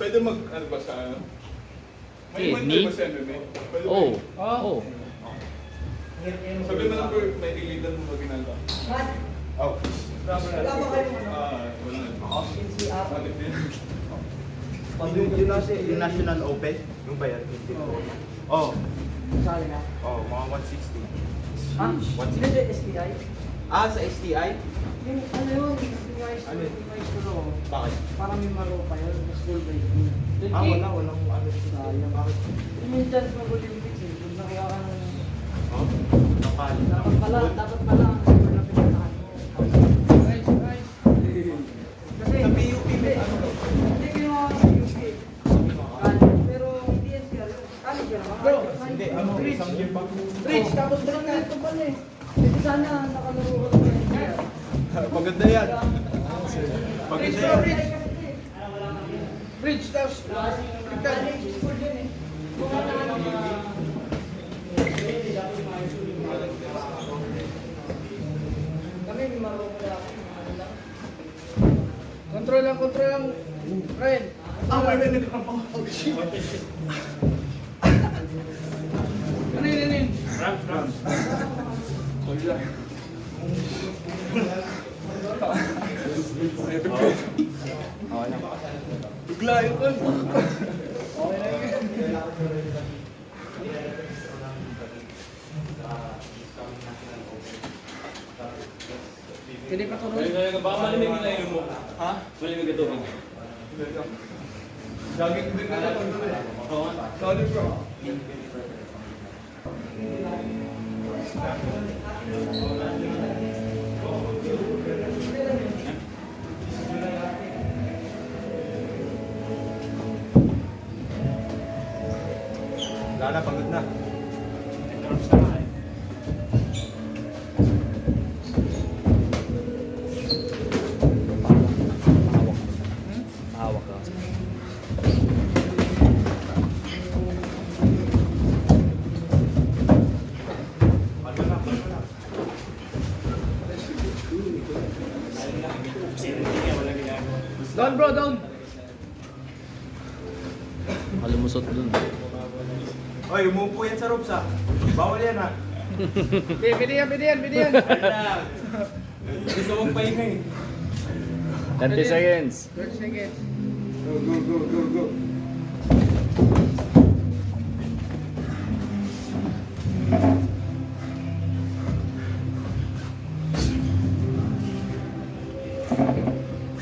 Pwede mag, ano ba sa ano? May inventory ba sa MMA? Pwede ba Oh. yun? Oh. Sabi mo lang, Bert, may ilitan mo ba ginagawa? Oh. Wala ba kayo ano? Wala. NCR? Bakit din? Yung National Open, yung ba yan? Oh, Sali na? oh, mga 160. Ha? What's Hindi, hindi, STI? Ah, sa STI? Yung ano yun, STI Ano yun? school. Bakit? Para may maro pa yun, school breaking. Ah, walang ano dito. Sayang. Bakit? Yung may chance mag-Olympics eh, kung nakuha ka ng... Oh, napali. Dapat pala ang super na pinatahan mo. Kasi, Sa PUP, hindi, ano? hindi kinuha ka ng PUP. College, pero hindi STI. College yun, Bro, mga hindi, ano, isang year pa. Rich, tapos ba lang ito pala eh. Kasi sana nakalaro ka ng STI. Maganda yan. Rich, Maganda yan. Rich. Rich, tapos college school yun eh. Kami may marunong na ako. Control lang. Ryan. Ah, may nagkakapaw. Oh, shit. Ano yun? Rams. Wala. Bigla yun ko. Pwede pa tuloy. Baka malamig na yun mo. Ha? Malamig na tubig. Jogging din na lang. Sorry bro. Wala na, pagod na. Hawak ka. Down bro, down. Malumusot dun. Oy, umupo yan sa ropes ha. Bawal yan ha. Pwede yan. Gusto mong pahinga eh. 30 seconds. 30 seconds. Go.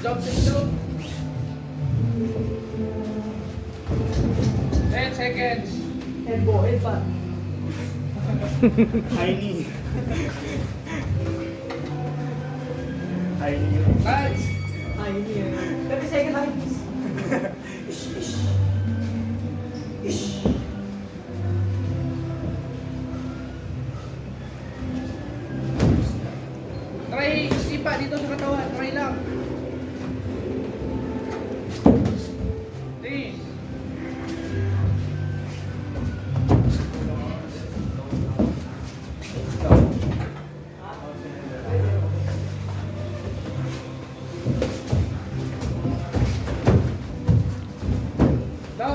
Jump, jump. 10 seconds. Elbow, headbutt. Tiny. Nice. Ay, hindi yan. 30 seconds lang. Try sipa dito sa katawan. Try lang. 3.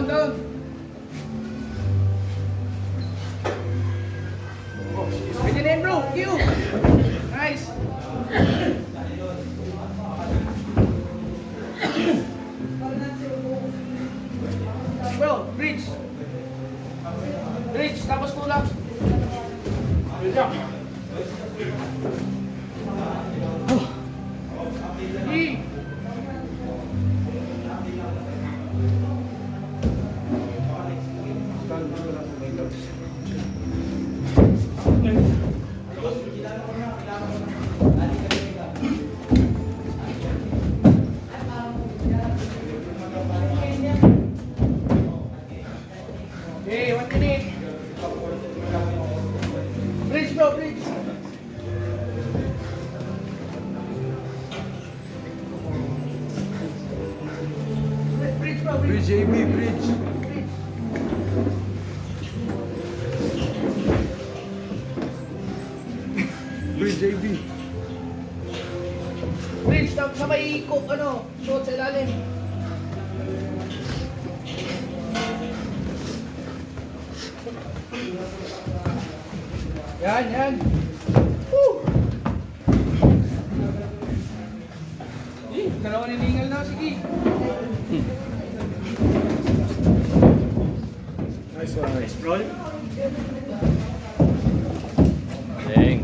Down. Pwede na yun, bro. Q. Nice. Bro, bridge. Tapos pull-up. E. Okay, 1 minute. Bridge, bro, bridge. Bridge, bro, bridge. Bridge, AB, bridge. Bridge, AB. Bridge, tapos sabay suot sa ilalim. Yan, yan. Dalawa nilingal na, sige. Nice one. Nice roll. Dang.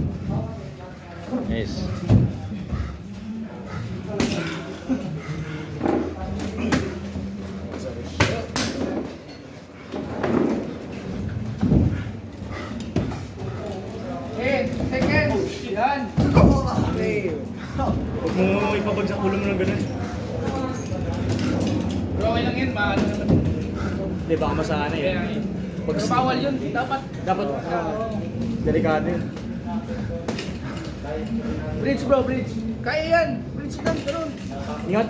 Nice. Second. Yan. Okay. Huwag mo ipabagsak ulo mo ng ganun. Bro, okay lang yun. Maano naman. Hindi, baka masana Kaya yan. yun. Pero bawal yun. Dapat. Dapat, delikado yun. Bridge bro, bridge. Kaya yan. Bridge lang, ganun.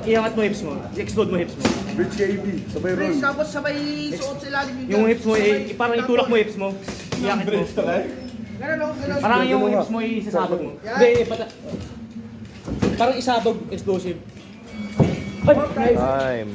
Iangat mo hips mo. I-explode mo hips mo. Bridge KB, sabay roll. Bridge, tapos sabay suot sa ilalim Yung hips mo, parang itulak mo hips mo. Iangat mo. Ganun o, ganun. Parang yung hips mo, isasabog mo. Yan. Hindi, parang isabog, explosive. Ay! Time.